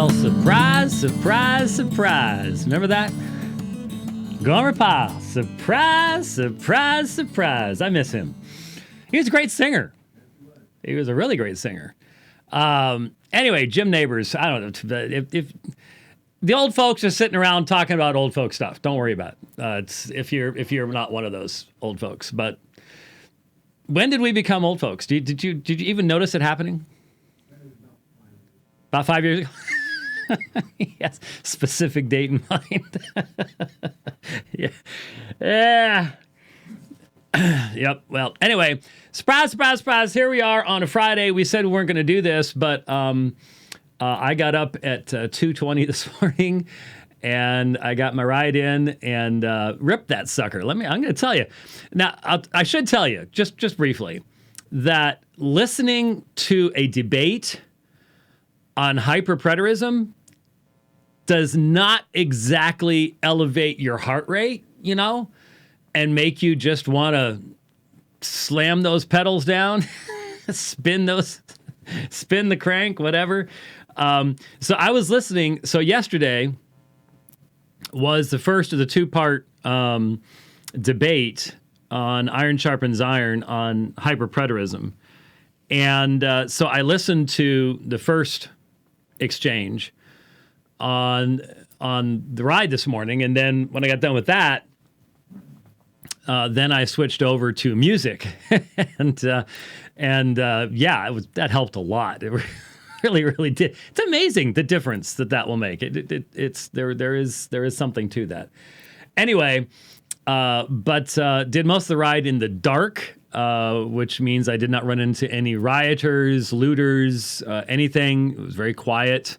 Well, surprise, surprise, surprise. Remember that? Gomer Pyle. Surprise, surprise, surprise. I miss him. He was a great singer. He was a really great singer. Anyway, Jim Neighbors, I don't know. If the old folks are sitting around talking about old folk stuff, don't worry about it. It's if you're not one of those old folks. But when did we become old folks? Did you even notice it happening? About 5 years ago? Yes, specific date in mind. Yeah. Yep. Well, anyway, surprise, surprise, surprise. Here we are on a Friday. We said we weren't going to do this, but I got up at 2:20 this morning, and I got my ride in and ripped that sucker. I'm going to tell you. Now, I should tell you, just briefly, that listening to a debate on hyperpreterism does not exactly elevate your heart rate, and make you just want to slam those pedals down, spin the crank, whatever. So I was listening. So yesterday was the first of the two-part debate on Iron Sharpens Iron on hyperpreterism. And so I listened to the first exchange on the ride this morning. And then when I got done with that, then I switched over to music, and yeah, that helped a lot. It really, really did. It's amazing the difference that will make. There is something to that. Anyway, but did most of the ride in the dark, which means I did not run into any rioters, looters, anything. It was very quiet.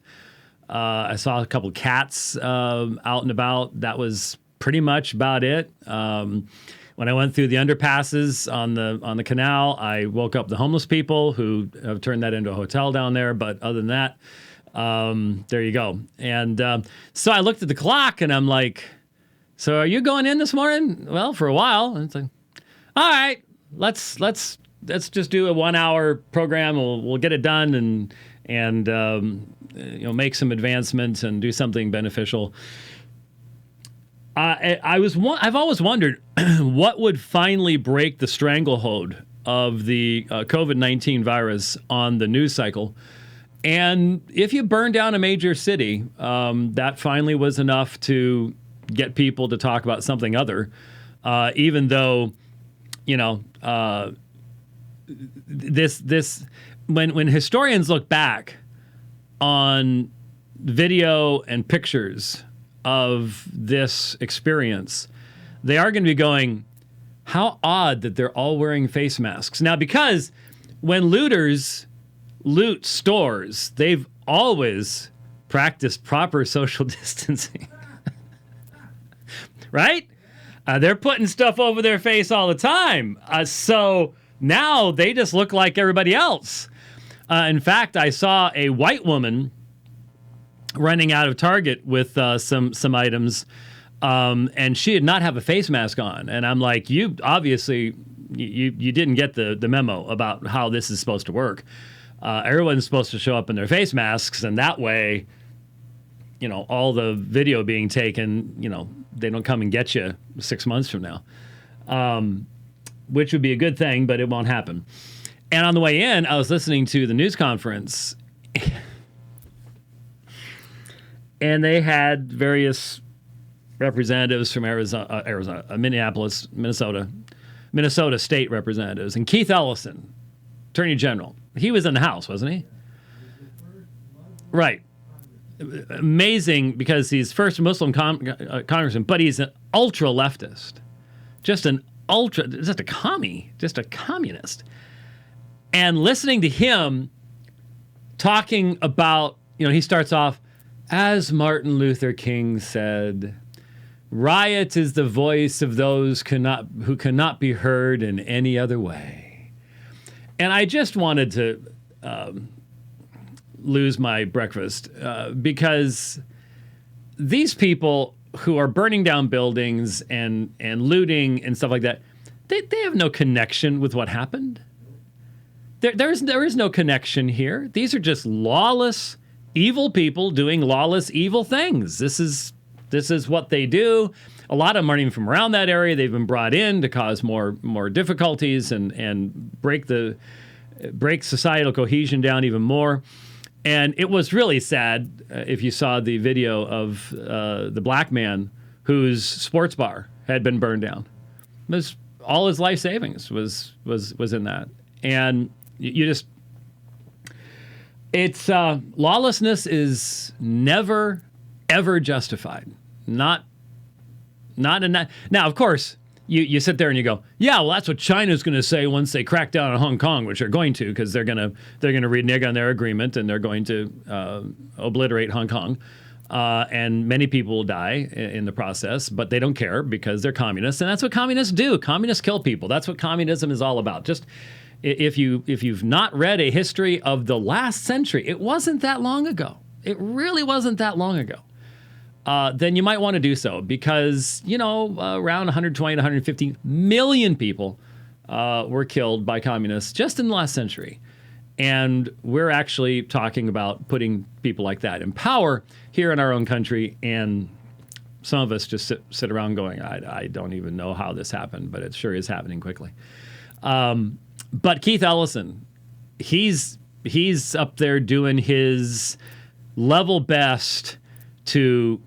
I saw a couple cats out and about. That was pretty much about it. When I went through the underpasses on the canal, I woke up the homeless people who have turned that into a hotel down there. But other than that, there you go. And so I looked at the clock and I'm like, "So are you going in this morning?" "Well, for a while." And it's like, "All right, let's just do a 1 hour program. We'll get it done and make some advancements and do something beneficial." I've always wondered what would finally break the stranglehold of the COVID-19 virus on the news cycle. And if you burn down a major city, that finally was enough to get people to talk about something other, even though, when historians look back on video and pictures of this experience, they are going to be going, how odd that they're all wearing face masks. Now, because when looters loot stores, they've always practiced proper social distancing. Right? They're putting stuff over their face all the time. So now they just look like everybody else. In fact, I saw a white woman running out of Target with some items, and she did not have a face mask on. And I'm like, you obviously you didn't get the memo about how this is supposed to work. Everyone's supposed to show up in their face masks, and that way, all the video being taken, they don't come and get you 6 months from now, which would be a good thing, but it won't happen. And on the way in, I was listening to the news conference, and they had various representatives from Minneapolis, Minnesota state representatives, and Keith Ellison, Attorney General. He was in the House, wasn't he? Right. Amazing, because he's first Muslim congressman, but he's an ultra leftist, just a commie, just a communist. And listening to him talking about, he starts off, as Martin Luther King said, riot is the voice of those who cannot be heard in any other way. And I just wanted to lose my breakfast because these people who are burning down buildings and looting and stuff like that, they have no connection with what happened. There is no connection here. These are just lawless evil people doing lawless, evil things. This is what they do. A lot of them aren't even from around that area. They've been brought in to cause more difficulties and break societal cohesion down even more. And it was really sad if you saw the video of the black man whose sports bar had been burned down. It was all his life savings was in that. And you just, it's lawlessness is never ever justified. Not in that. Now, of course, you sit there and you go, yeah, well, that's what China's going to say once they crack down on Hong Kong, which they're going to, because they're going to renege on their agreement and they're going to obliterate Hong Kong. And many people will die in the process, but they don't care because they're communists, and that's what communists do. Communists kill people. That's what communism is all about. Just if you've not read a history of the last century, it wasn't that long ago. It really wasn't that long ago. Then you might want to do so because, around 120 to 150 million people were killed by communists just in the last century. And we're actually talking about putting people like that in power here in our own country. And some of us just sit around going, I don't even know how this happened, but it sure is happening quickly. But Keith Ellison, he's up there doing his level best to,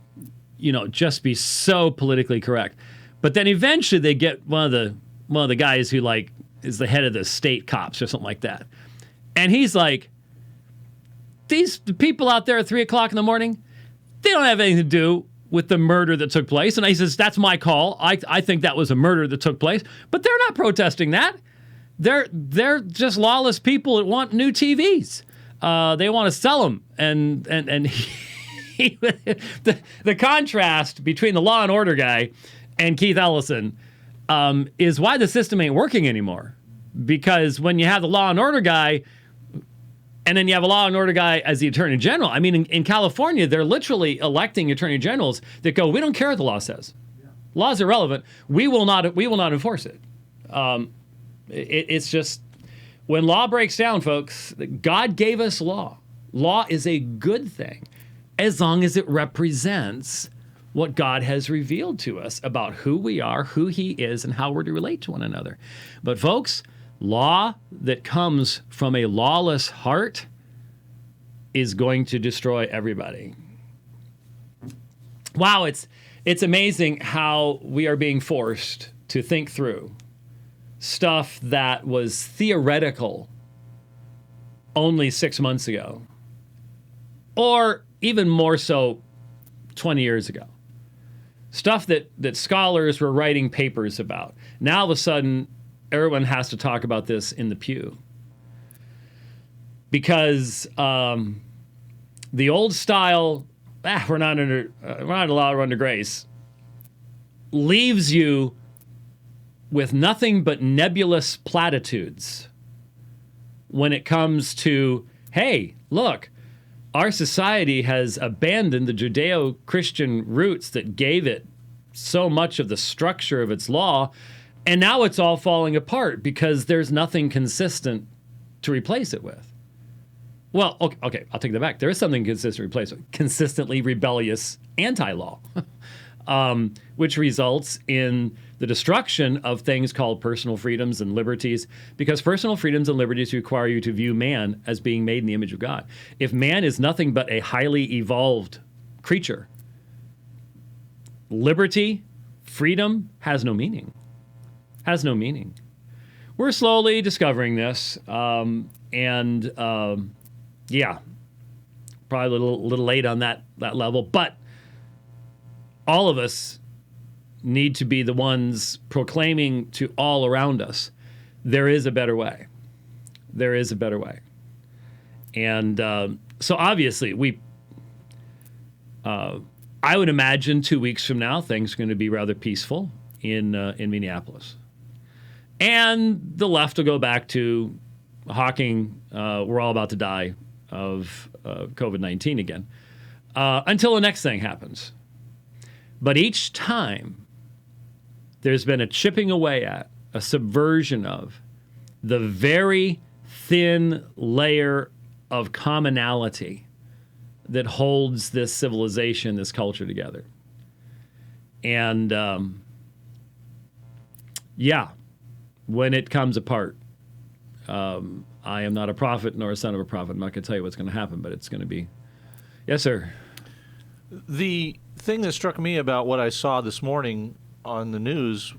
just be so politically correct. But then eventually they get one of the guys who is the head of the state cops or something like that. And he's like, these people out there at 3 o'clock in the morning, they don't have anything to do with the murder that took place. And he says, that's my call. I think that was a murder that took place. But they're not protesting that. They're just lawless people that want new TVs. They want to sell them. And the contrast between the law and order guy and Keith Ellison is why the system ain't working anymore. Because when you have the law and order guy, and then you have a law and order guy as the attorney general. I mean, in California, they're literally electing attorney generals that go, we don't care what the law says. Yeah. Law's irrelevant. We will not enforce it. It's just, when law breaks down, folks, God gave us law. Law is a good thing as long as it represents what God has revealed to us about who we are, who he is, and how we're to relate to one another. But folks, law that comes from a lawless heart is going to destroy everybody. Wow, it's amazing how we are being forced to think through stuff that was theoretical only 6 months ago, or even more so 20 years ago. Stuff that scholars were writing papers about. Now all of a sudden, everyone has to talk about this in the pew. Because the old style, we're not allowed under grace, leaves you with nothing but nebulous platitudes when it comes to, hey, look, our society has abandoned the Judeo-Christian roots that gave it so much of the structure of its law, and now it's all falling apart because there's nothing consistent to replace it with. Well, okay, I'll take that back. There is something consistent to replace it. Consistently rebellious anti-law, which results in the destruction of things called personal freedoms and liberties, because personal freedoms and liberties require you to view man as being made in the image of God. If man is nothing but a highly evolved creature, liberty, freedom has no meaning. Has no meaning. We're slowly discovering this, yeah, probably a little late on that level, but all of us need to be the ones proclaiming to all around us, there is a better way. There is a better way. And so obviously I would imagine 2 weeks from now, things are going to be rather peaceful in Minneapolis. And the left will go back to hawking, we're all about to die of COVID-19 again, until the next thing happens. But each time, there's been a chipping away at, a subversion of the very thin layer of commonality that holds this civilization, this culture together. And when it comes apart, I am not a prophet nor a son of a prophet. I'm not going to tell you what's going to happen, but it's going to be. Yes, sir. The thing that struck me about what I saw this morning on the news,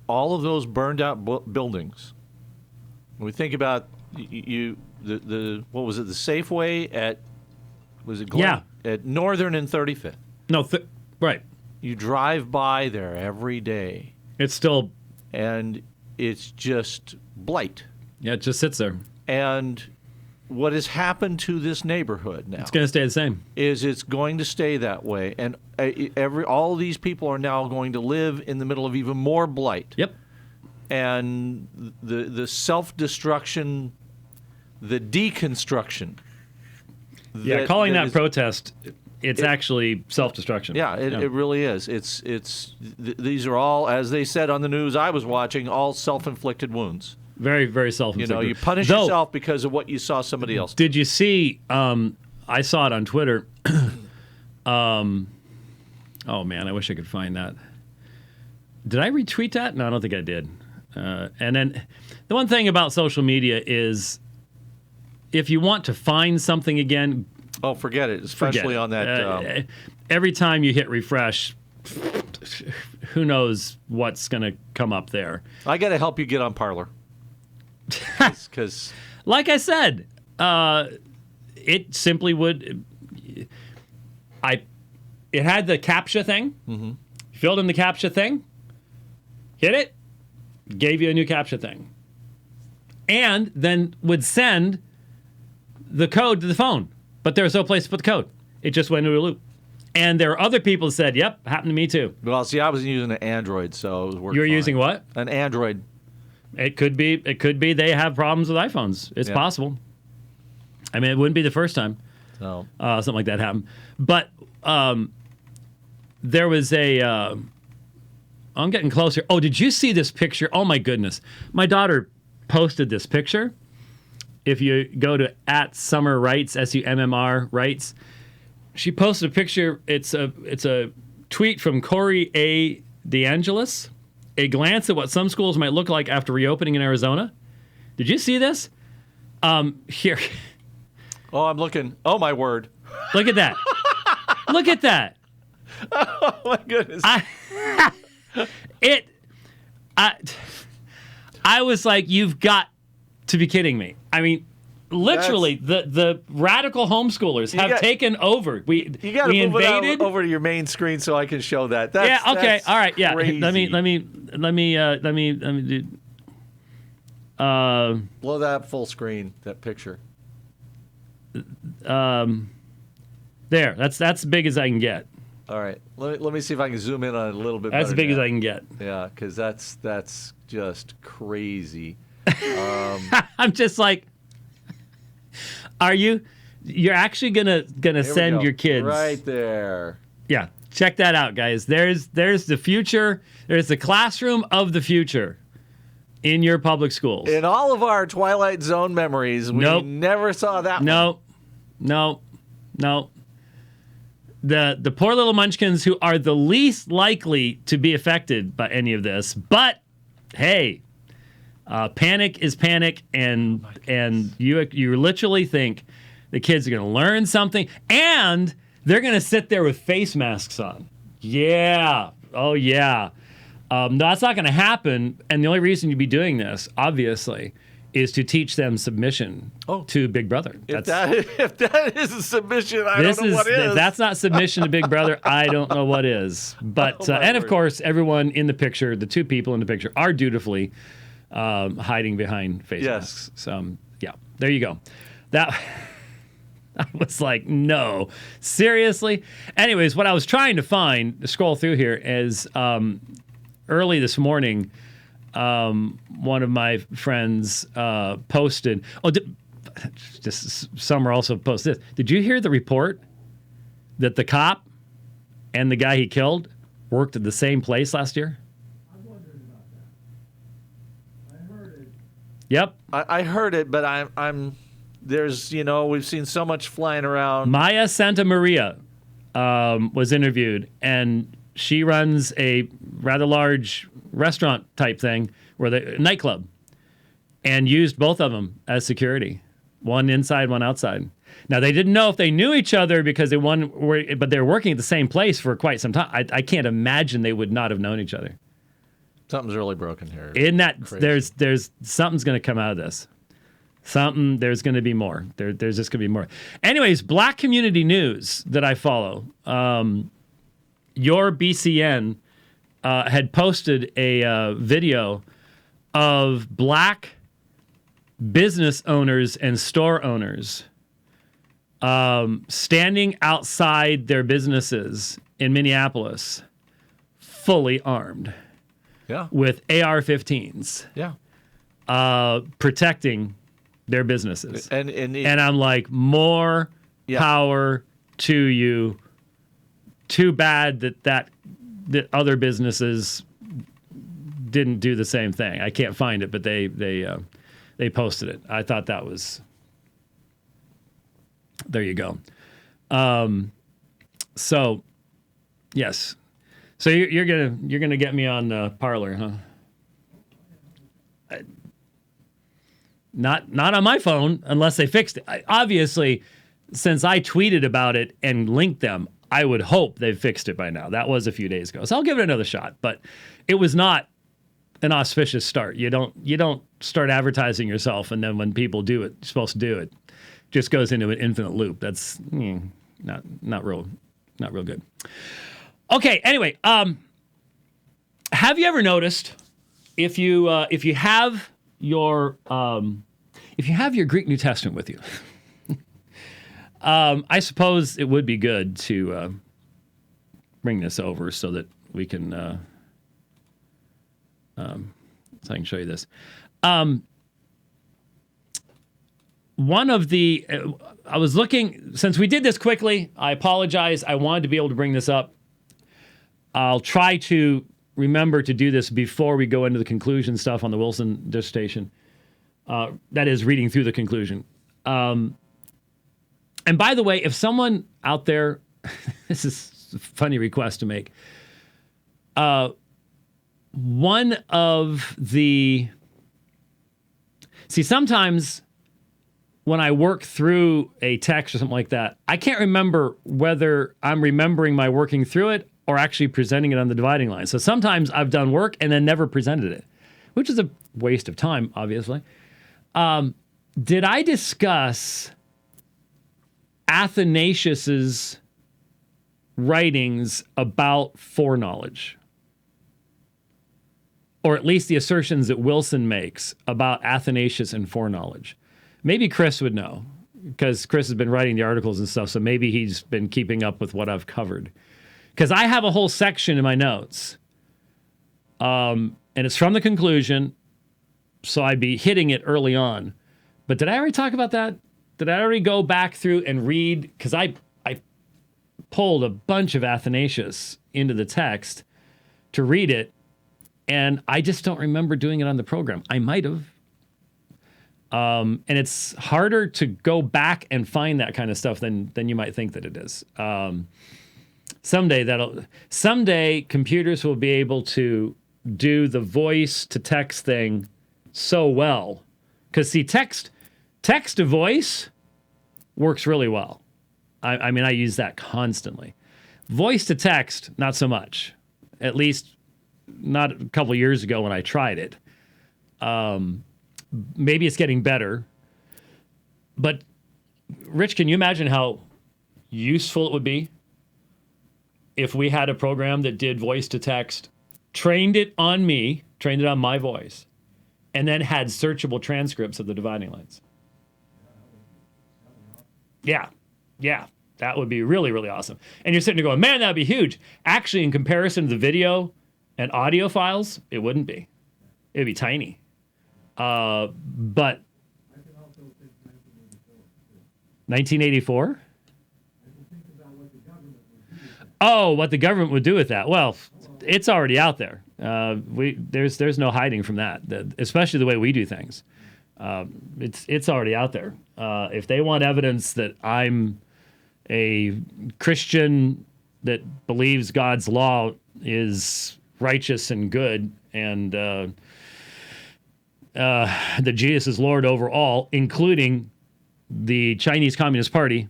all of those burned out buildings. When we think about the what was it, the Safeway at, was it Glen? Yeah. At Northern and 35th. No, right. You drive by there every day. It's still. And it's just blight. Yeah, it just sits there. And what has happened to this neighborhood now? It's going to stay the same. Is it's going to stay that way, and all these people are now going to live in the middle of even more blight. Yep. And the self-destruction, the deconstruction. Calling that protest, it's actually self-destruction. Yeah, it really is. These are all, as they said on the news I was watching, all self-inflicted wounds. Very, very self-inflicted. You punish yourself because of what you saw somebody else do. Did you see, I saw it on Twitter. Oh, man, I wish I could find that. Did I retweet that? No, I don't think I did. And then the one thing about social media is if you want to find something again. Oh, forget it, especially on that. Every time you hit refresh, who knows what's going to come up there. I got to help you get on Parler. Because, like I said, it simply would. It had the CAPTCHA thing. Mm-hmm. Filled in the CAPTCHA thing. Hit it. Gave you a new CAPTCHA thing. And then would send the code to the phone. But there was no place to put the code. It just went into a loop. And there are other people who said, yep, happened to me too. Well, see, I was using an Android, so it was working. You were fine. using what? An Android. It could be they have problems with iPhones. It's possible. I mean, it wouldn't be the first time something like that happened. But there was I'm getting closer. Oh, did you see this picture? Oh, my goodness. My daughter posted this picture. If you go to @SummerRights, SUMMR Rights, she posted a picture. It's a tweet from Corey A. DeAngelis. A glance at what some schools might look like after reopening in Arizona. Did you see this? Here. Oh, I'm looking. Oh, my word. Look at that. Look at that. Oh, my goodness. I was like, you've got to be kidding me. I mean, literally, the radical homeschoolers have taken over. We got to move it over to your main screen so I can show that. That's all right. Yeah, crazy. let me do. Blow that full screen. That picture. There. That's as big as I can get. All right. Let me see if I can zoom in on it a little bit. That's as big as I can get. Yeah, because that's just crazy. I'm just like, you're actually gonna send your kids right there. Yeah, check that out, guys. There's the future. There's the classroom of the future in your public schools. In all of our Twilight Zone memories, we never saw that one. No. The poor little munchkins who are the least likely to be affected by any of this. But hey, panic is panic, and you literally think the kids are going to learn something, and they're going to sit there with face masks on. Yeah. Oh, yeah. No, that's not going to happen. And the only reason you'd be doing this, obviously, is to teach them submission to Big Brother. If that is a submission, I don't know what is. If that's not submission to Big Brother, I don't know what is. But and of course, everyone in the picture, the two people in the picture, are dutifully hiding behind face masks. So yeah, there you go. That I was like, no, seriously. Anyways, what I was trying to find, scroll through here, is early this morning. One of my friends posted. Just Summer also posted this. Did you hear the report that the cop and the guy he killed worked at the same place last year? I'm wondering about that. I heard it. Yep. I heard it, but I'm there's, we've seen so much flying around. Maya Santa Maria was interviewed, and she runs a rather large restaurant type thing, nightclub, and used both of them as security, one inside, one outside. Now, they didn't know if they knew each other because but they were working at the same place for quite some time. I can't imagine they would not have known each other. Something's really broken here. In that, there's something's going to come out of this. There's going to be more. There's just going to be more. Anyways, Black community news that I follow, your BCN had posted a video of Black business owners and store owners standing outside their businesses in Minneapolis, fully armed, with AR-15s, protecting their businesses. And I'm like, more power to you. Too bad that other businesses didn't do the same thing. I can't find it, but they posted it. I thought that was. There you go. So, yes. So you're gonna get me on Parler, huh? Not on my phone unless they fixed it. Obviously, since I tweeted about it and linked them, I would hope they've fixed it by now. That was a few days ago, so I'll give it another shot. But it was not an auspicious start. You don't start advertising yourself, and then when people do it, you're supposed to do it. Just goes into an infinite loop. That's not real good. Okay. Anyway, have you ever noticed if you have your Greek New Testament with you, I suppose it would be good to bring this over so that we can so I can show you this. One of the, I was looking, since we did this quickly, I apologize. I wanted to be able to bring this up. I'll try to remember to do this before we go into the conclusion stuff on the Wilson dissertation. That is, reading through the conclusion. And by the way, if someone out there, this is a funny request to make. One of the, sometimes when I work through a text or something like that, I can't remember whether I'm remembering my working through it or actually presenting it on the dividing line. So sometimes I've done work and then never presented it, which is a waste of time, obviously. Did I discuss Athanasius's writings about foreknowledge? Or at least the assertions that Wilson makes about Athanasius and foreknowledge? Maybe Chris would know, because Chris has been writing the articles and stuff, so maybe he's been keeping up with what I've covered. Because I have a whole section in my notes, and it's from the conclusion, so I'd be hitting it early on. But did I already talk about that? Did I already go back through and read? Because I pulled a bunch of Athanasius into the text to read it, and I just don't remember doing it on the program. I might have. And it's harder to go back and find that kind of stuff than you might think that it is. Someday computers will be able to do the voice to text thing so well. Because see, text to voice works really well. I mean, I use that constantly. Voice to text, not so much. At least not a couple years ago when I tried it. Maybe it's getting better. But, Rich, can you imagine how useful it would be if we had a program that did voice to text, trained it on my voice, and then had searchable transcripts of the dividing lines? Yeah, that would be really, really awesome. And you're sitting there going, man, that would be huge. Actually, in comparison to the video and audio files, it wouldn't be. It would be tiny. But 1984? Oh, what the government would do with that? Well, it's already out there. There's no hiding from that, especially the way we do things. It's already out there. If they want evidence that I'm a Christian that believes God's law is righteous and good, and that Jesus is Lord over all, including the Chinese Communist Party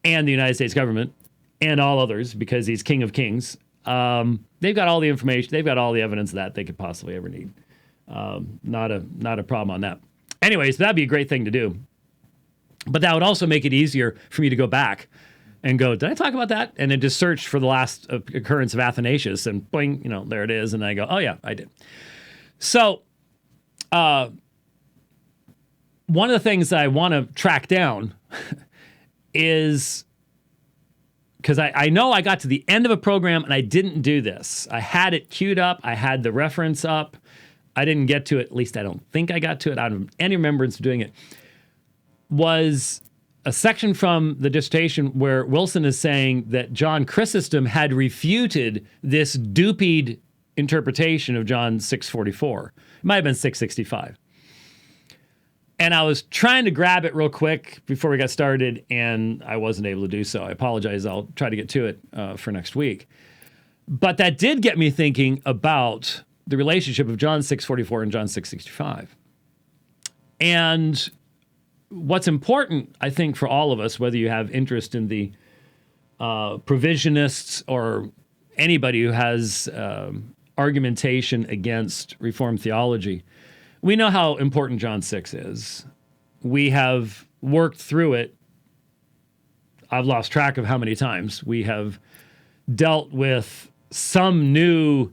and the United States government and all others, because he's King of Kings. They've got all the information. They've got all the evidence that they could possibly ever need. Not a problem on that. Anyways, that'd be a great thing to do. But that would also make it easier for me to go back and go, did I talk about that? And then just search for the last occurrence of Athanasius, and boing, there it is. And I go, oh yeah, I did. So one of the things that I want to track down is, because I know I got to the end of a program and I didn't do this. I had it queued up. I had the reference up. I didn't get to it. At least I don't think I got to it. I don't have any remembrance of doing it. Was a section from the dissertation where Wilson is saying that John Chrysostom had refuted this dupied interpretation of John 6:44. It might have been 6:65. And I was trying to grab it real quick before we got started, and I wasn't able to do so. I apologize. I'll try to get to it for next week. But that did get me thinking about the relationship of John 6:44 and John 6:65. And what's important, I think, for all of us, whether you have interest in the provisionists or anybody who has argumentation against Reformed theology, we know how important John 6 is. We have worked through it. I've lost track of how many times we have dealt with some new,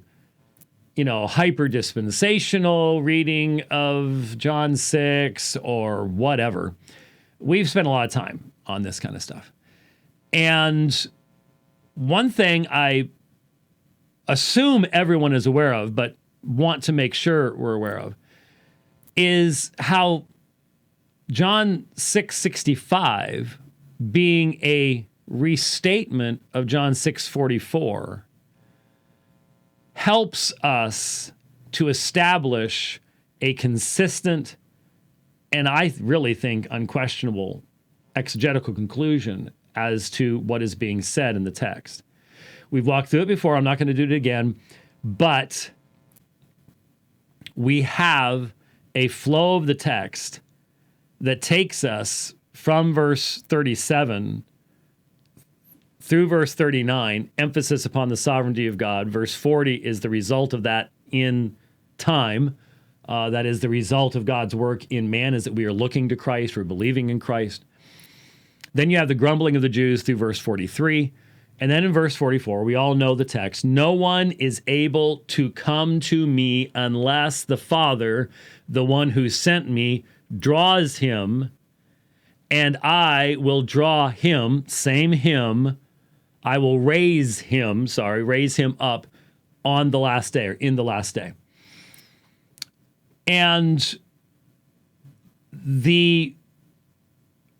hyper-dispensational reading of John 6 or whatever. We've spent a lot of time on this kind of stuff. And one thing I assume everyone is aware of, but want to make sure we're aware of, is how John 6:65, being a restatement of John 6:44, helps us to establish a consistent, and I really think unquestionable, exegetical conclusion as to what is being said in the text. We've walked through it before. I'm not going to do it again, but we have a flow of the text that takes us from verse 37 through verse 39, emphasis upon the sovereignty of God. Verse 40 is the result of that in time. That is the result of God's work in man, is that we are looking to Christ, we're believing in Christ. Then you have the grumbling of the Jews through verse 43. And then in verse 44, we all know the text. No one is able to come to me unless the Father, the one who sent me, draws him, and I will draw him, same him, I will raise him up on the last day, or in the last day. And the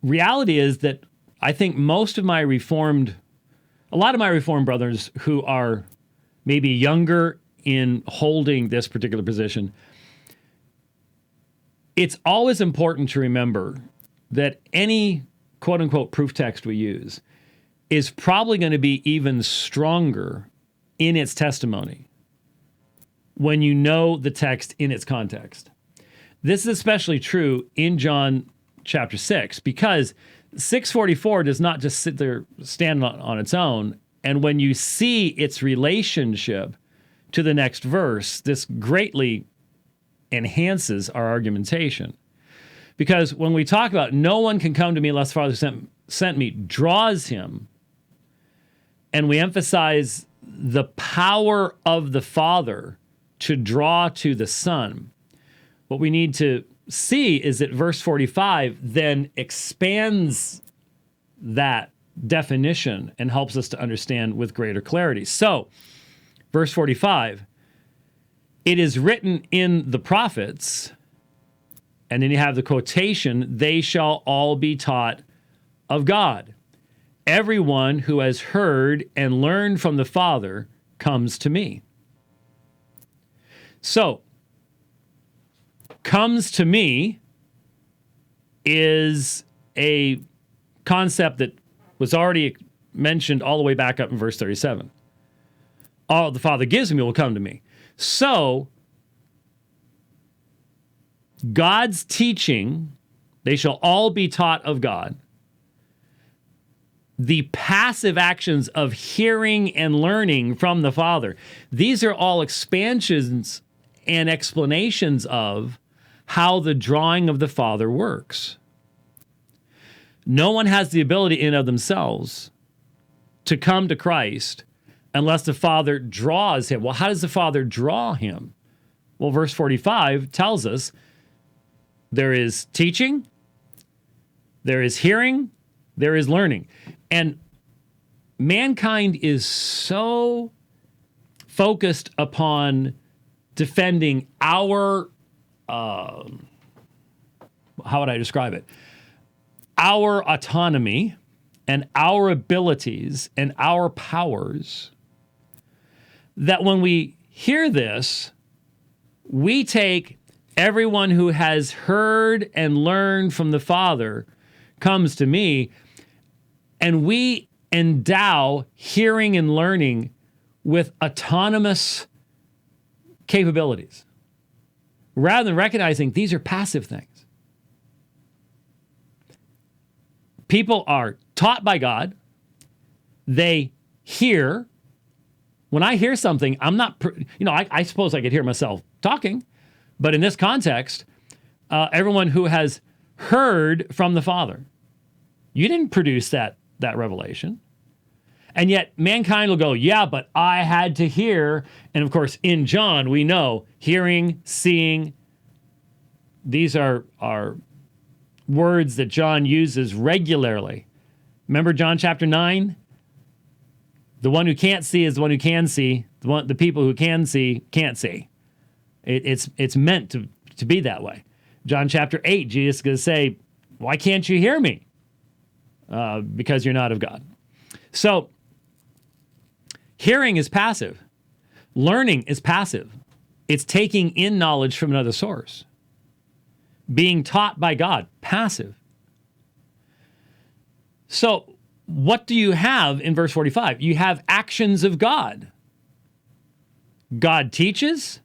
reality is that I think a lot of my Reformed brothers who are maybe younger in holding this particular position, it's always important to remember that any quote-unquote proof text we use is probably going to be even stronger in its testimony when you know the text in its context. This is especially true in John chapter 6, because 6:44 does not just sit there, stand on its own. And when you see its relationship to the next verse, this greatly enhances our argumentation. Because when we talk about no one can come to me unless the Father sent me, draws him, and we emphasize the power of the Father to draw to the Son, what we need to see is that verse 45 then expands that definition and helps us to understand with greater clarity. So, verse 45, it is written in the prophets, and then you have the quotation, they shall all be taught of God. Everyone who has heard and learned from the Father comes to me. So, comes to me is a concept that was already mentioned all the way back up in verse 37. All the Father gives me will come to me. So, God's teaching, they shall all be taught of God. The passive actions of hearing and learning from the Father, these are all expansions and explanations of how the drawing of the Father works. No one has the ability in and of themselves to come to Christ unless the Father draws him. Well, how does the Father draw him? Well, verse 45 tells us there is teaching, there is hearing, there is learning. And mankind is so focused upon defending our, how would I describe it? Our autonomy and our abilities and our powers, that when we hear this, we take everyone who has heard and learned from the Father comes to me, and we endow hearing and learning with autonomous capabilities, rather than recognizing these are passive things. People are taught by God. They hear. When I hear something, I'm not, I suppose I could hear myself talking, but in this context, everyone who has heard from the Father, you didn't produce that revelation. And yet mankind will go, yeah, but I had to hear. And of course, in John, we know hearing, seeing, these are words that John uses regularly. Remember John chapter 9? The one who can't see is the one who can see. The people who can see can't see. It's meant to be that way. John chapter 8, Jesus is going to say, why can't you hear me? Because you're not of God. So, hearing is passive. Learning is passive. It's taking in knowledge from another source. Being taught by God, passive. So, what do you have in verse 45? You have actions of God. God teaches,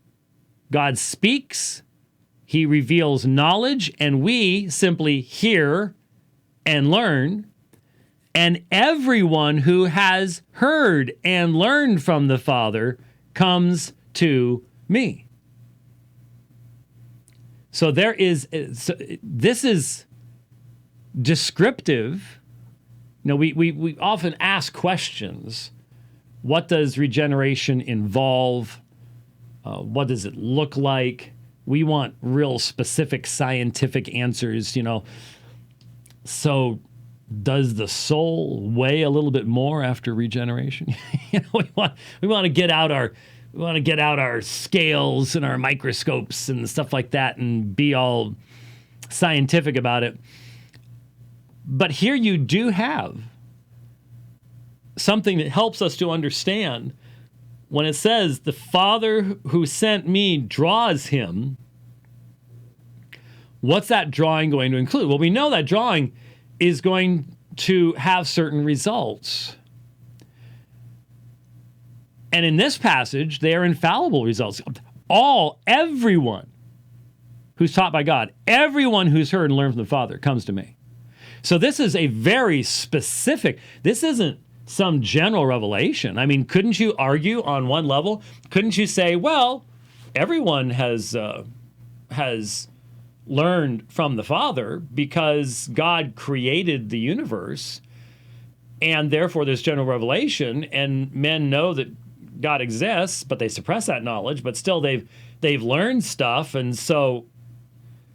God speaks, He reveals knowledge, and we simply hear and learn. And everyone who has heard and learned from the Father comes to me. So this is descriptive. We often ask questions. What does regeneration involve? What does it look like? We want real specific scientific answers, So does the soul weigh a little bit more after regeneration? We want to get out our scales and our microscopes and stuff like that and be all scientific about it. But here you do have something that helps us to understand when it says the Father who sent me draws him. What's that drawing going to include? Well, we know that drawing is going to have certain results. And in this passage, they are infallible results. Everyone who's taught by God, everyone who's heard and learned from the Father comes to me. So this is a very specific, this isn't some general revelation. I mean, couldn't you argue on one level? Couldn't you say, well, everyone has learned from the Father because God created the universe, and therefore there's general revelation, and men know that God exists, but they suppress that knowledge, but still they've learned stuff, and so,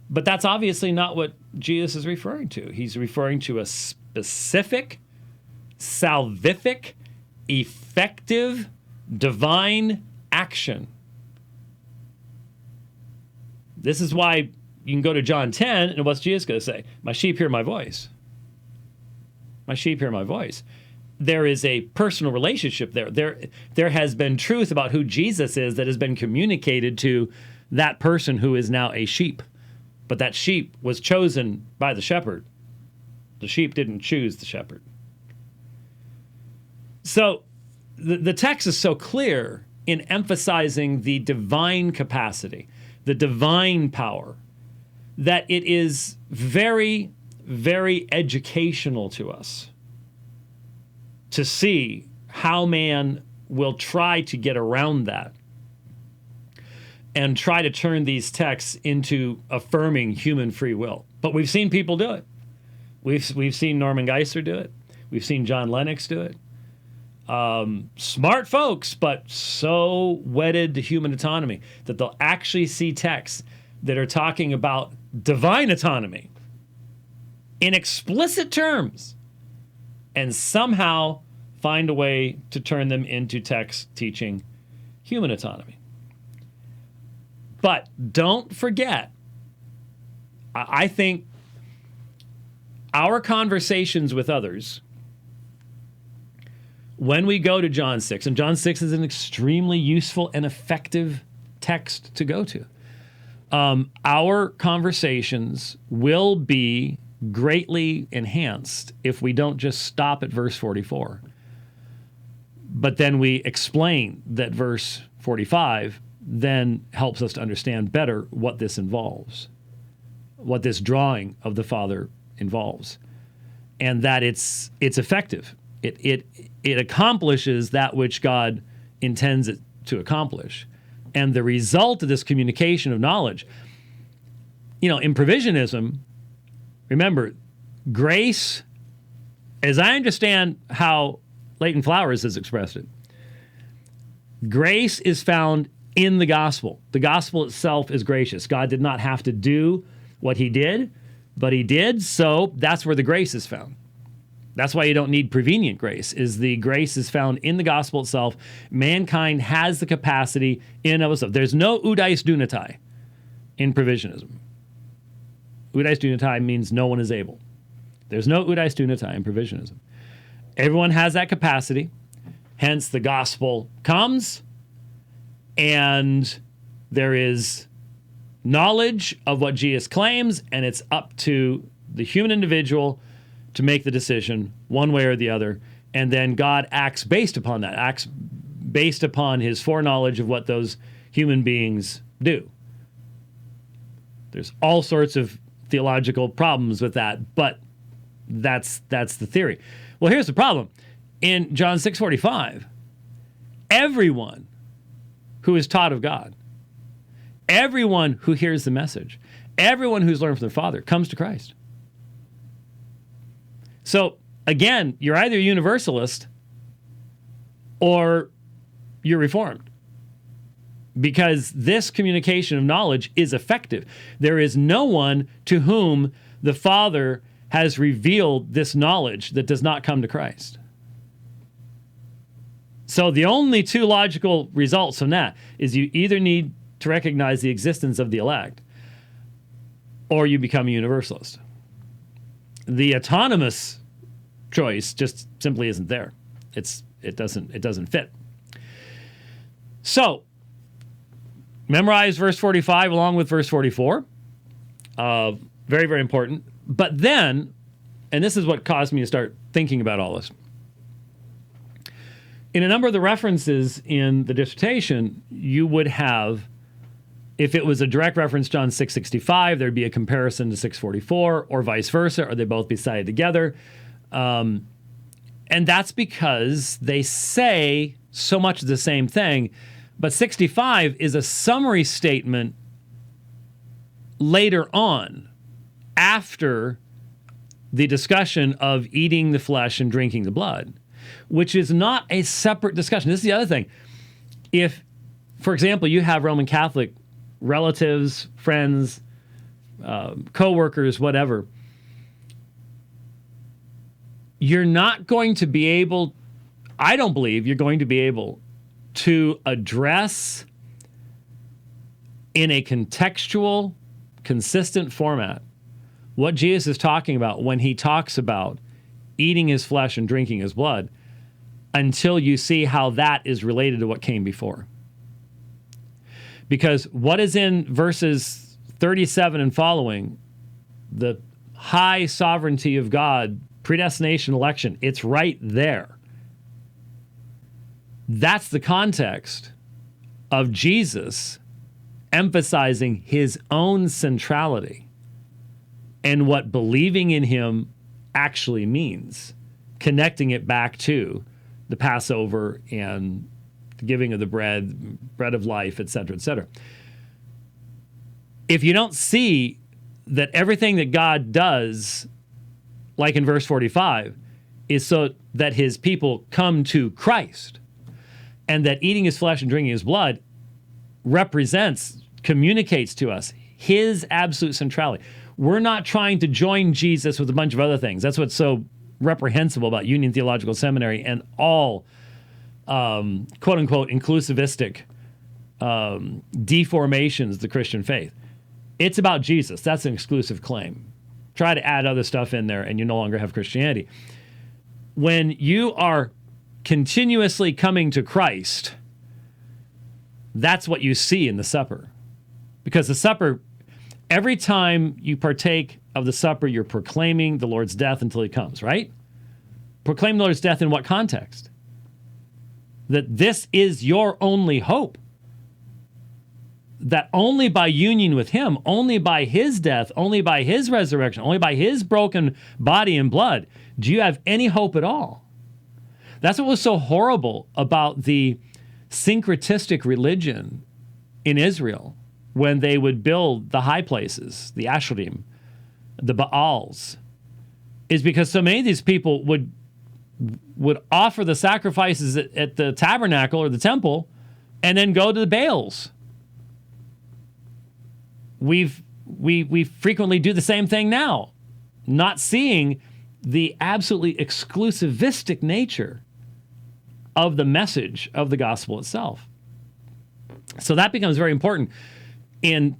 but that's obviously not what Jesus is referring to. He's referring to a specific, salvific, effective, divine action. This is why you can go to John 10, and what's Jesus going to say? My sheep hear my voice. My sheep hear my voice. There is a personal relationship there. There has been truth about who Jesus is that has been communicated to that person who is now a sheep but that sheep was chosen by the shepherd. The sheep didn't choose the shepherd. So the text is so clear in emphasizing the divine capacity, the divine power, that it is very, very educational to us to see how man will try to get around that and try to turn these texts into affirming human free will. But we've seen people do it. We've seen Norman Geisler do it. We've seen John Lennox do it. Smart folks, but so wedded to human autonomy that they'll actually see texts that are talking about divine autonomy in explicit terms and somehow find a way to turn them into texts teaching human autonomy. But don't forget, I think our conversations with others, when we go to John 6, and John 6 is an extremely useful and effective text to go to, our conversations will be greatly enhanced if we don't just stop at verse 44. But then we explain that verse 45 then helps us to understand better what this involves, what this drawing of the Father involves, and that it's effective. It accomplishes that which God intends it to accomplish. And the result of this communication of knowledge, in provisionism, remember, grace, as I understand how Leighton Flowers has expressed it, grace is found in the gospel. The gospel itself is gracious. God did not have to do what he did, but he did, so that's where the grace is found. That's why you don't need prevenient grace, is the grace is found in the gospel itself. Mankind has the capacity in and of itself. There's no udais dunatai in provisionism. Udais dunatai means no one is able. There's no udais dunatai in provisionism. Everyone has that capacity, hence the gospel comes, and there is knowledge of what Jesus claims, and it's up to the human individual to make the decision one way or the other, and then God acts based upon that, acts based upon his foreknowledge of what those human beings do. There's all sorts of theological problems with that, but that's the theory. Well, here's the problem. In John 6:45, everyone who is taught of God, everyone who hears the message, everyone who's learned from their Father comes to Christ. So, again, you're either a universalist or you're Reformed, because this communication of knowledge is effective. There is no one to whom the Father has revealed this knowledge that does not come to Christ. So the only two logical results from that is you either need to recognize the existence of the elect or you become a universalist. The autonomous choice just simply isn't there. It doesn't fit. So memorize verse 45 along with verse 44. Very, very important. But then, and this is what caused me to start thinking about all this, in a number of the references in the dissertation, you would have, if it was a direct reference John 6:65, there'd be a comparison to 6:44, or vice versa, or they both be cited together. And that's because they say so much of the same thing, but 65 is a summary statement later on, after the discussion of eating the flesh and drinking the blood, which is not a separate discussion. This is the other thing. If, for example, you have Roman Catholic relatives, friends, co-workers, whatever, you're not going to be able, I don't believe you're going to be able to address in a contextual, consistent format what Jesus is talking about when he talks about eating his flesh and drinking his blood, until you see how that is related to what came before. Because what is in verses 37 and following, the high sovereignty of God, predestination, election, it's right there. That's the context of Jesus emphasizing his own centrality and what believing in him actually means, connecting it back to the Passover and the giving of the bread of life, etc., etc. If you don't see that everything that God does, like in verse 45, is so that his people come to Christ, and that eating his flesh and drinking his blood communicates to us his absolute centrality. We're not trying to join Jesus with a bunch of other things. That's what's so reprehensible about Union Theological Seminary and all quote-unquote inclusivistic deformations of the Christian faith. It's about Jesus. That's an exclusive claim. Try to add other stuff in there and you no longer have Christianity. When you are continuously coming to Christ, that's what you see in the supper. Because the supper, every time you partake of the supper, you're proclaiming the Lord's death until he comes, right? Proclaim the Lord's death in what context? That this is your only hope. That only by union with him, only by his death, only by his resurrection, only by his broken body and blood, do you have any hope at all. That's what was so horrible about the syncretistic religion in Israel when they would build the high places, the Asherim, the Baals, is because so many of these people would offer the sacrifices at the tabernacle or the temple and then go to the Baals. We frequently do the same thing now, not seeing the absolutely exclusivistic nature of the message of the gospel itself. So that becomes very important in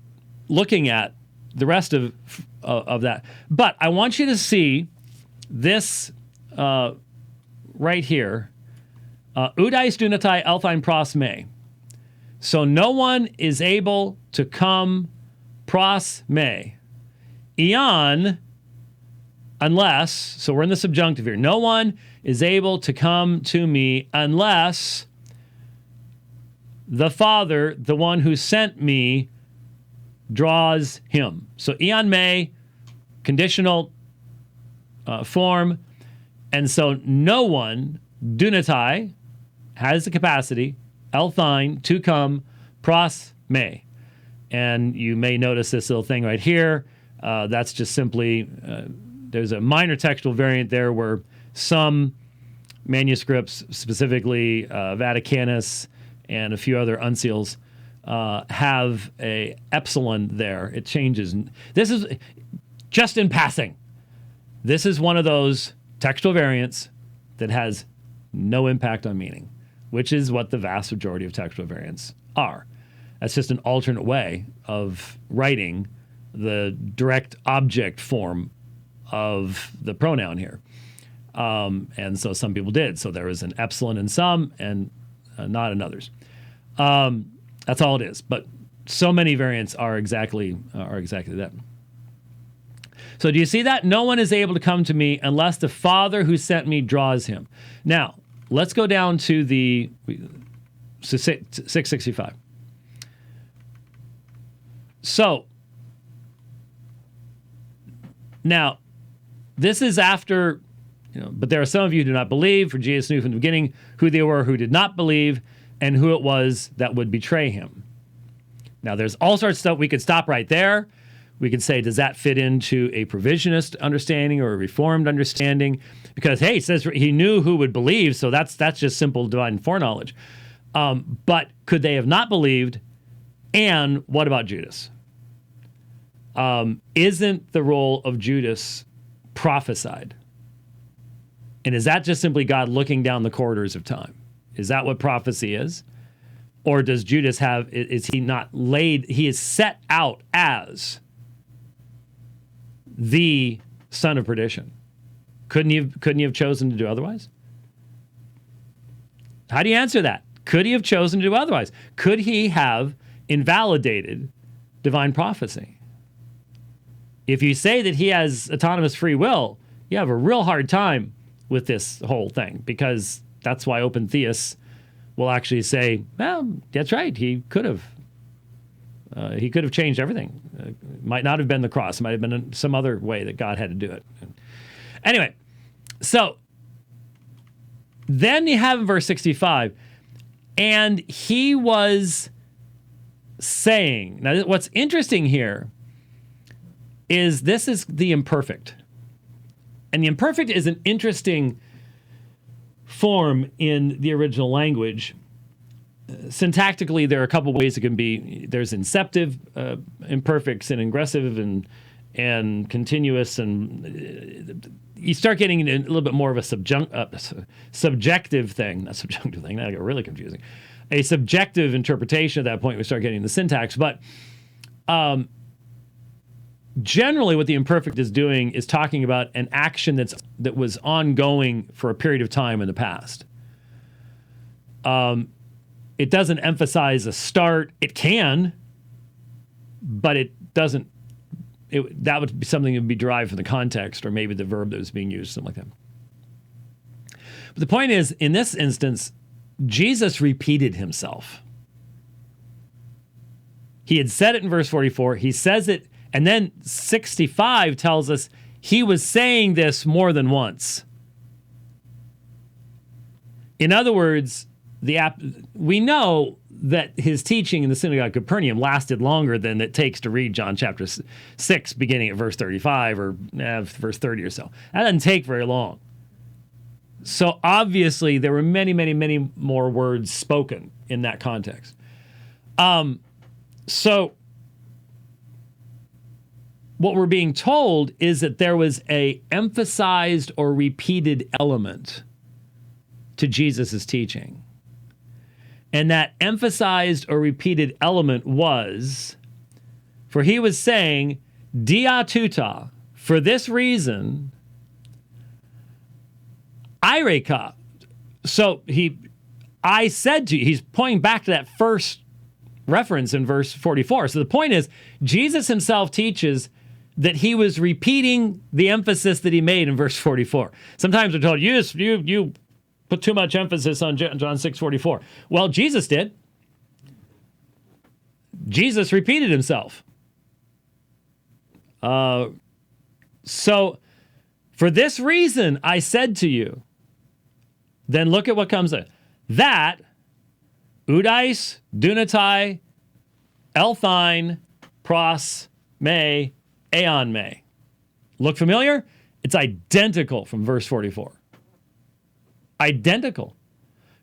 looking at the rest of that. But I want you to see this right here. Udais dunatai elthine pros me. So no one is able to come pros me. Eon, unless, so we're in the subjunctive here, no one is able to come to me unless the Father, the one who sent me, draws him. So eon me, conditional form, and so no one, dunatai, has the capacity, elthine, to come, pros me. And you may notice this little thing right here. That's just simply, there's a minor textual variant there where some manuscripts, specifically Vaticanus and a few other uncials, have a epsilon there. It changes. This is just in passing. This is one of those textual variants that has no impact on meaning, which is what the vast majority of textual variants are. That's just an alternate way of writing the direct object form of the pronoun here. And so some people did. So there is an epsilon in some and not in others. That's all it is. But so many variants are exactly that. So do you see that? No one is able to come to me unless the Father who sent me draws him. Now, let's go down to the 665. So, now, this is after, but there are some of you who do not believe, for Jesus knew from the beginning who they were who did not believe and who it was that would betray him. Now, there's all sorts of stuff. We could stop right there. We could say, does that fit into a provisionist understanding or a reformed understanding? Because, hey, it says he knew who would believe, so that's just simple divine foreknowledge. But could they have not believed? And what about Judas? Isn't the role of Judas prophesied? And is that just simply God looking down the corridors of time? Is that what prophecy is? Or does Judas is he not laid, he is set out as the son of perdition? Couldn't he have chosen to do otherwise? How do you answer that? Could he have chosen to do otherwise? Could he have invalidated divine prophecy? If you say that he has autonomous free will, you have a real hard time with this whole thing, because that's why open theists will actually say, well, that's right, he could have. He could have changed everything. Might not have been the cross. It might have been some other way that God had to do it. Anyway, so then you have in verse 65, and he was saying. Now, what's interesting here is this is the imperfect. And the imperfect is an interesting form in the original language. Syntactically, there are a couple ways it can be. There's inceptive imperfects and ingressive and continuous, and you start getting a little bit more of a subjective thing. Not subjunctive thing. That got really confusing. A subjective interpretation at that point. We start getting the syntax, but generally, what the imperfect is doing is talking about an action that was ongoing for a period of time in the past. It doesn't emphasize a start. It can, but it doesn't. That would be something that would be derived from the context, or maybe the verb that was being used, something like that. But the point is, in this instance, Jesus repeated himself. He had said it in verse 44. He says it, and then 65 tells us he was saying this more than once. In other words, we know that his teaching in the synagogue of Capernaum lasted longer than it takes to read John chapter 6, beginning at verse 35 or verse 30 or so. That doesn't take very long. So obviously there were many, many, many more words spoken in that context. So what we're being told is that there was a emphasized or repeated element to Jesus' teaching. And that emphasized or repeated element was, for he was saying, dia tuta, for this reason, ireka. So I said to you, he's pointing back to that first reference in verse 44. So the point is, Jesus himself teaches that he was repeating the emphasis that he made in verse 44. Sometimes we're told, you put too much emphasis on John 6:44. Well, Jesus did. Jesus repeated himself. So, for this reason, I said to you, then look at what comes in. That, udais, dunatai, elthine, pros, me, aeon me. Look familiar? It's identical from verse 44. Identical.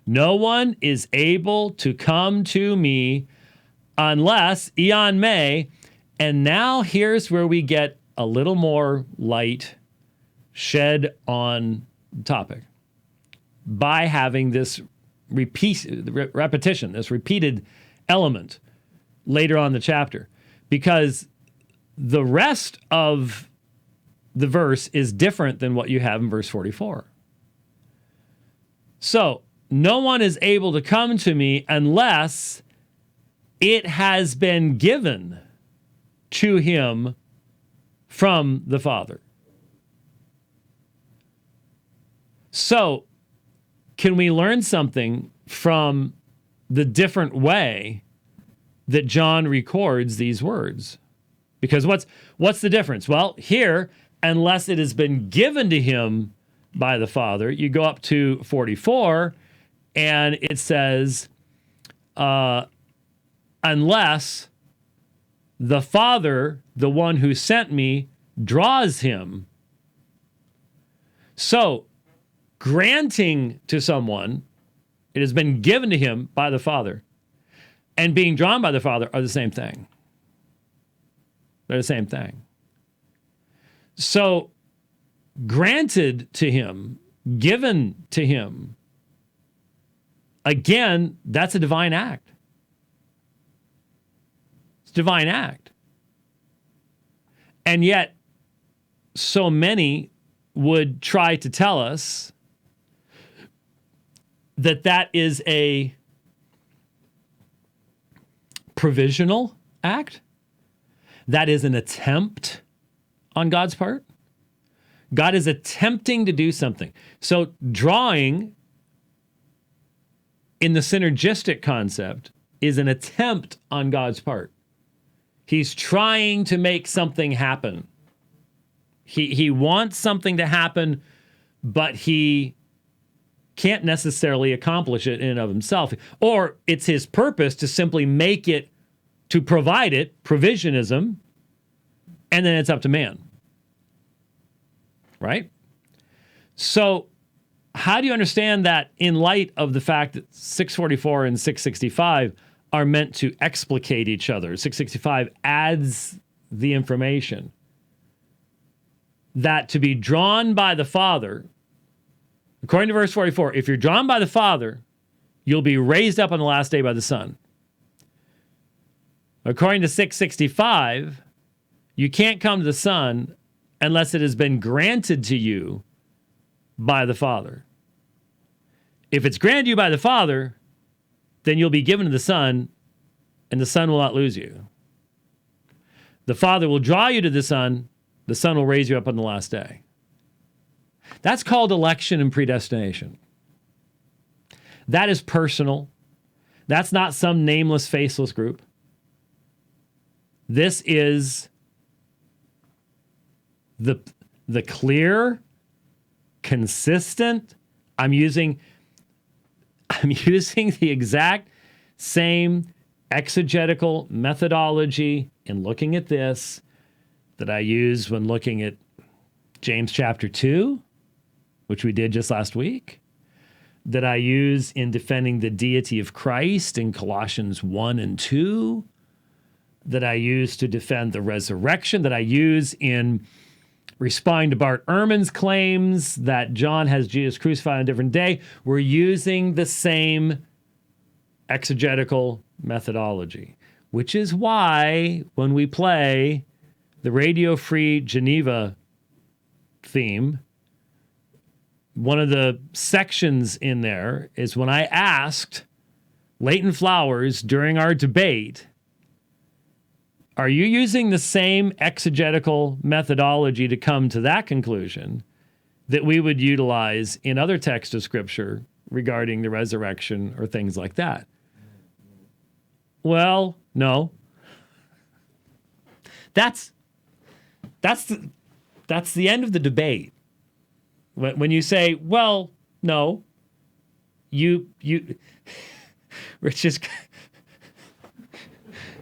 No one is able to come to me unless eon me. And now here's where we get a little more light shed on the topic by having this repetition, this repeated element later on in the chapter, because the rest of the verse is different than what you have in verse 44. So, no one is able to come to me unless it has been given to him from the Father. So, can we learn something from the different way that John records these words? Because what's the difference? Well, here, unless it has been given to him by the Father, you go up to 44, and it says, unless the Father, the one who sent me, draws him. So, granting to someone, it has been given to him by the Father, and being drawn by the Father are the same thing. They're the same thing. So, granted to him, given to him, again, that's a divine act. It's a divine act. And yet, so many would try to tell us that that is a provisional act. That is an attempt on God's part. God is attempting to do something. So drawing in the synergistic concept is an attempt on God's part. He's trying to make something happen. He wants something to happen, but he can't necessarily accomplish it in and of himself. Or it's his purpose to simply make it, to provide it, provisionism, and then it's up to man. Right? So how do you understand that in light of the fact that 644 and 665 are meant to explicate each other? 665 adds the information that to be drawn by the Father, according to verse 44, if you're drawn by the Father, you'll be raised up on the last day by the Son. According to 665, you can't come to the Son unless it has been granted to you by the Father. If it's granted you by the Father, then you'll be given to the Son, and the Son will not lose you. The Father will draw you to the Son will raise you up on the last day. That's called election and predestination. That is personal. That's not some nameless, faceless group. This is the clear, consistent, I'm using the exact same exegetical methodology in looking at this that I use when looking at James chapter 2, which we did just last week, that I use in defending the deity of Christ in Colossians 1 and 2, that I use to defend the resurrection, that I use in responding to Bart Ehrman's claims that John has Jesus crucified on a different day. We're using the same exegetical methodology, which is why when we play the Radio Free Geneva theme, one of the sections in there is when I asked Leighton Flowers during our debate, are you using the same exegetical methodology to come to that conclusion that we would utilize in other texts of Scripture regarding the resurrection or things like that? Well, no. That's the end of the debate. When you say, well, no, Rich is...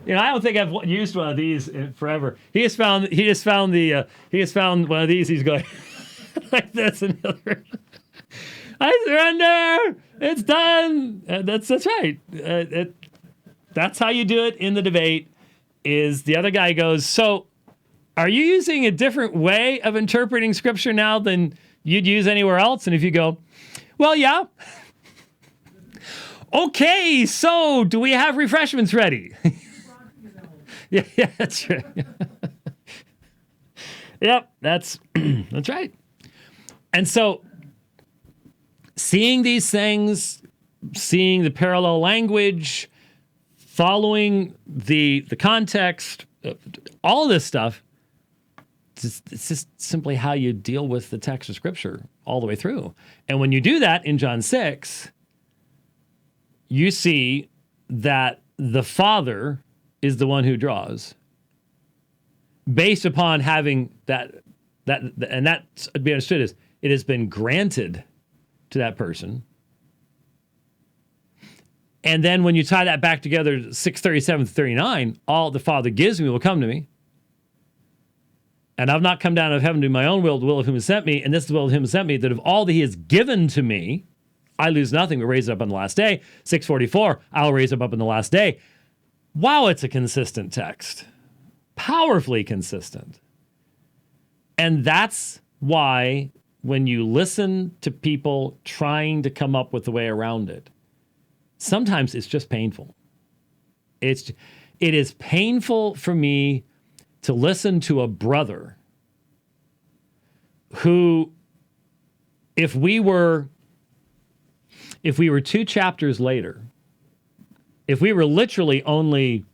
I don't think I've used one of these in forever. He just found one of these. He's going like this. Another. I surrender. It's done. That's right. That's how you do it in the debate. Is the other guy goes, so are you using a different way of interpreting Scripture now than you'd use anywhere else? And if you go, well, yeah. Okay, so do we have refreshments ready? Yeah, that's right. Yep, that's right. And so seeing these things, seeing the parallel language, following the context, all this stuff, it's just simply how you deal with the text of Scripture all the way through. And when you do that in John 6, you see that the Father is the one who draws based upon having that and that's to be understood as it has been granted to that person. And then when you tie that back together, 6:37 to 39, all the Father gives me will come to me. And I've not come down out of heaven to do my own will, the will of him who sent me, and this is the will of him who sent me, that of all that he has given to me, I lose nothing, but raise it up on the last day. 6:44, I'll raise it up on the last day. Wow, it's a consistent text. Powerfully consistent. And that's why when you listen to people trying to come up with a way around it, sometimes it's just painful. It is painful for me to listen to a brother who, if we were 2 chapters later, if we were literally only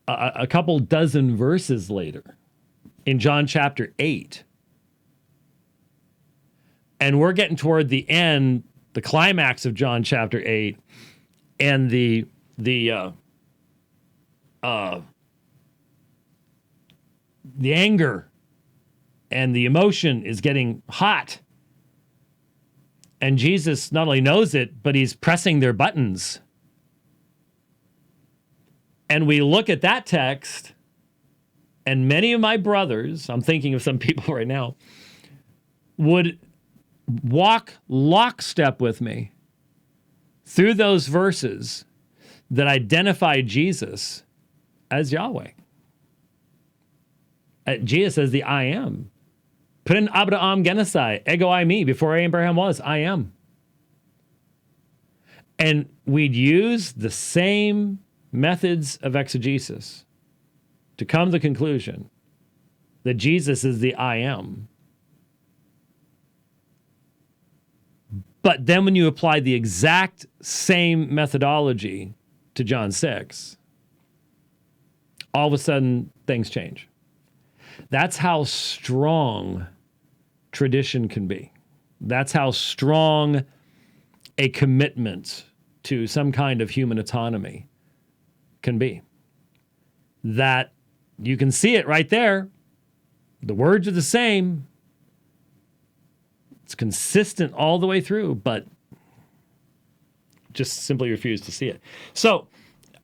a couple dozen verses later, in John chapter 8. And we're getting toward the end, the climax of John chapter 8, and the anger and the emotion is getting hot. And Jesus not only knows it, but he's pressing their buttons. And we look at that text, and many of my brothers, I'm thinking of some people right now, would walk lockstep with me through those verses that identify Jesus as Yahweh. Jesus as the I am. Put in Abraham Genesai, ego I me, before Abraham was, I am. And we'd use the same methods of exegesis to come to the conclusion that Jesus is the I am. But then when you apply the exact same methodology to John 6, all of a sudden things change. That's how strong tradition can be. That's how strong a commitment to some kind of human autonomy can be. That you can see it right there. The words are the same. It's consistent all the way through, but just simply refuse to see it. So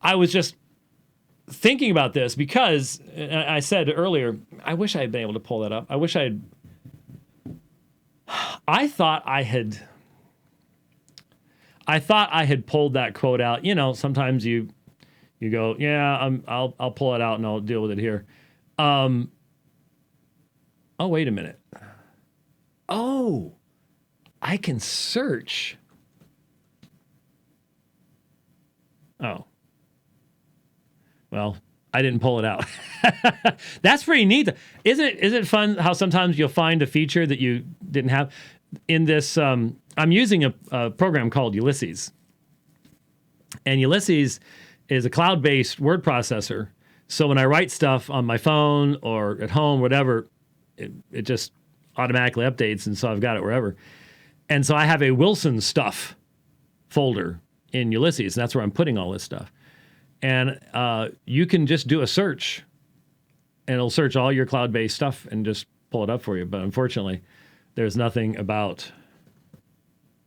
I was just thinking about this because I said earlier, I wish I had been able to pull that up. I thought I had pulled that quote out. You know, sometimes you go, yeah, I'll pull it out and I'll deal with it here. Oh, wait a minute. Oh, I can search. Oh. Well, I didn't pull it out. That's pretty neat. Isn't it fun how sometimes you'll find a feature that you didn't have? In this, I'm using a program called Ulysses. And Ulysses is a cloud-based word processor. So when I write stuff on my phone or at home, whatever, it just automatically updates, and so I've got it wherever. And so I have a Wilson stuff folder in Ulysses, and that's where I'm putting all this stuff. And you can just do a search, and it'll search all your cloud-based stuff and just pull it up for you. But unfortunately, there's nothing about...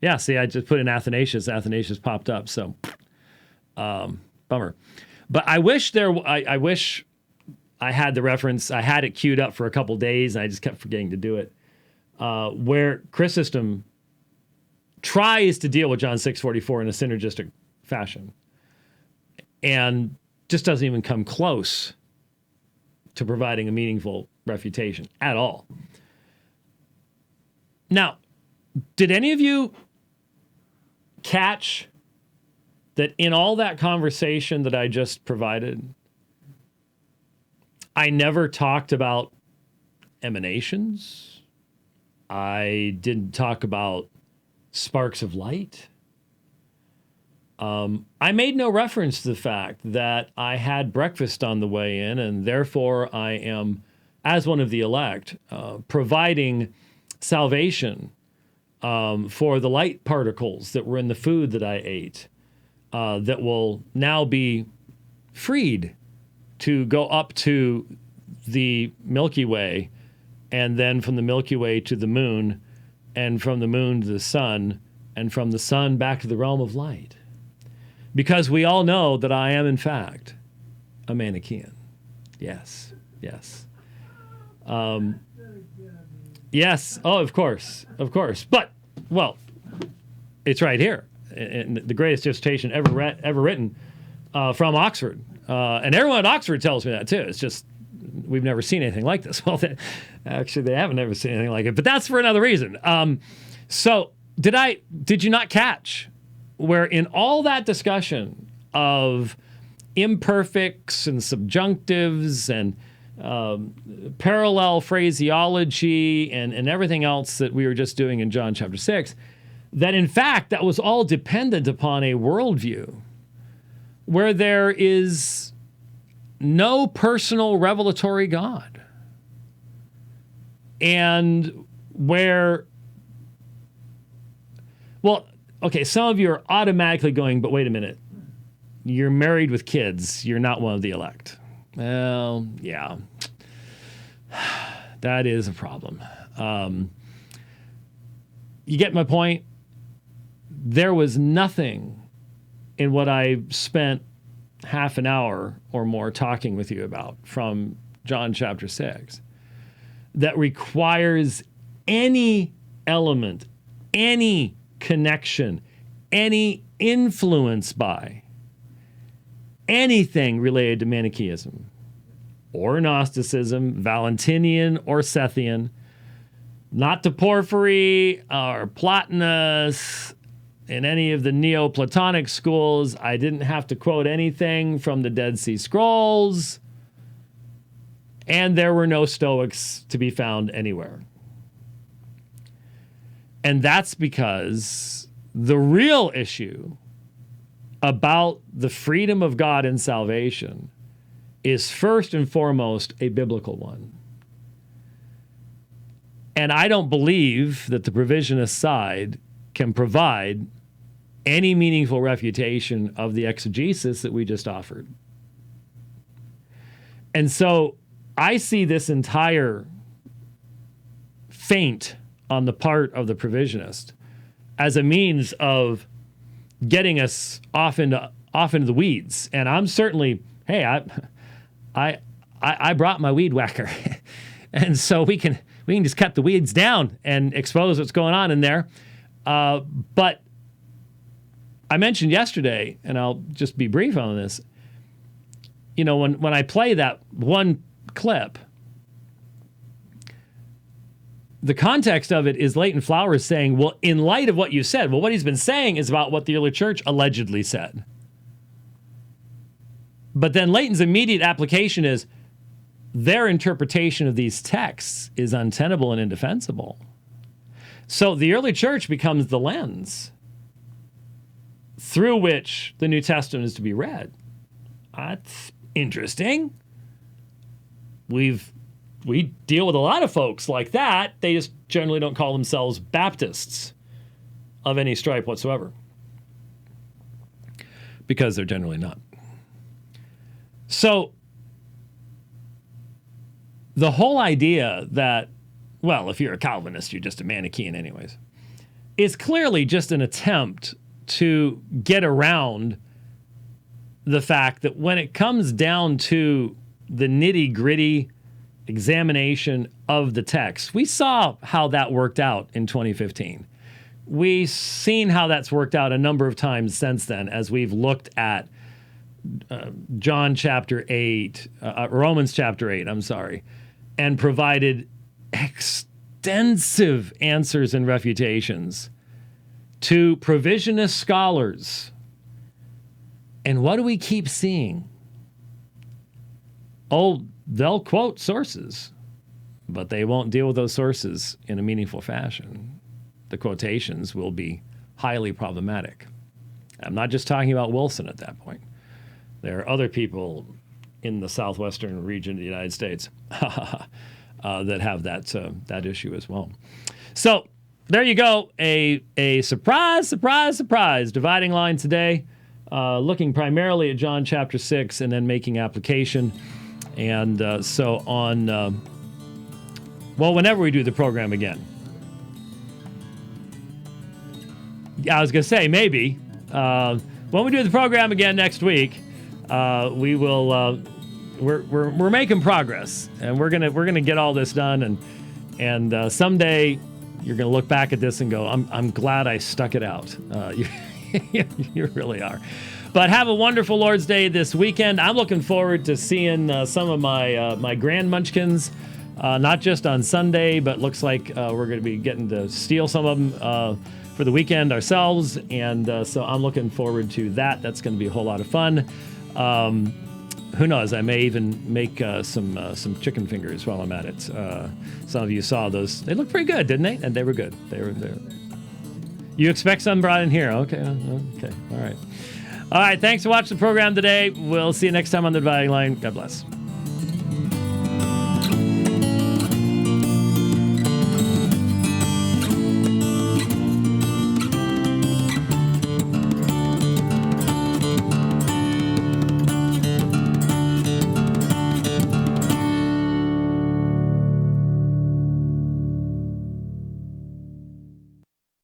Yeah, see, I just put in Athanasius. Athanasius popped up, so bummer. But I wish I wish I had the reference. I had it queued up for a couple days, and I just kept forgetting to do it. Where Chrysostom tries to deal with John 6:44 in a synergistic fashion, and just doesn't even come close to providing a meaningful refutation at all. Now, did any of you catch that in all that conversation that I just provided, I never talked about emanations? I didn't talk about sparks of light. I made no reference to the fact that I had breakfast on the way in, and therefore I am, as one of the elect, providing salvation for the light particles that were in the food that I ate, that will now be freed to go up to the Milky Way, and then from the Milky Way to the moon, and from the moon to the sun, and from the sun back to the realm of light. Because we all know that I am, in fact, a Manichaean. Yes, yes. Yes, oh, of course. But, well, it's right here. And the greatest dissertation ever written from Oxford. And everyone at Oxford tells me that, too. It's just, we've never seen anything like this. Well, actually, they haven't never seen anything like it. But that's for another reason. So, did you not catch where in all that discussion of imperfects and subjunctives and parallel phraseology and everything else that we were just doing in John chapter 6, that in fact that was all dependent upon a worldview where there is no personal revelatory God. And where, well, okay, some of you are automatically going, but wait a minute. You're married with kids. You're not one of the elect. Well, yeah. That is a problem. You get my point? There was nothing in what I spent half an hour or more talking with you about from John chapter 6 that requires any element, any connection, any influence by anything related to Manichaeism or Gnosticism, Valentinian or Sethian, not to Porphyry or Plotinus, in any of the Neoplatonic schools. I didn't have to quote anything from the Dead Sea Scrolls, and there were no Stoics to be found anywhere. And that's because the real issue about the freedom of God and salvation is first and foremost a biblical one. And I don't believe that the provisionist side can provide any meaningful refutation of the exegesis that we just offered. And so I see this entire feint on the part of the provisionist as a means of getting us off into the weeds. And I'm certainly, hey, I brought my weed whacker, and so we can just cut the weeds down and expose what's going on in there. But I mentioned yesterday, and I'll just be brief on this. You know, when I play that one clip, the context of it is Leighton Flowers saying, well, in light of what you said, well, what he's been saying is about what the early church allegedly said. But then Leighton's immediate application is their interpretation of these texts is untenable and indefensible. So the early church becomes the lens through which the New Testament is to be read. That's interesting. We deal with a lot of folks like that. They just generally don't call themselves Baptists of any stripe whatsoever, because they're generally not. So the whole idea that, well, if you're a Calvinist, you're just a Manichaean anyways, is clearly just an attempt to get around the fact that when it comes down to the nitty-gritty examination of the text, we saw how that worked out in 2015. We've seen how that's worked out a number of times since then as we've looked at Romans chapter 8, and provided extensive answers and refutations to provisionist scholars. And what do we keep seeing? Oh, they'll quote sources, but they won't deal with those sources in a meaningful fashion. The quotations will be highly problematic. I'm not just talking about Wilson at that point. There are other people in the southwestern region of the United States that have that issue as well. So there you go. A surprise dividing line today, looking primarily at John chapter 6 and then making application. And so on, whenever we do the program again. I was going to say maybe. When we do the program again next week, we will. We're making progress, and we're gonna get all this done, and someday you're gonna look back at this and go, I'm glad I stuck it out. You really are. But have a wonderful Lord's Day this weekend. I'm looking forward to seeing some of my grand munchkins, not just on Sunday, but looks like we're going to be getting to steal some of them for the weekend ourselves, and so I'm looking forward to that. That's going to be a whole lot of fun. Who knows? I may even make some chicken fingers while I'm at it. Some of you saw those; they looked pretty good, didn't they? And they were good. They were. You expect some brought in here? Okay. All right. Thanks for watching the program today. We'll see you next time on the Dividing Line. God bless.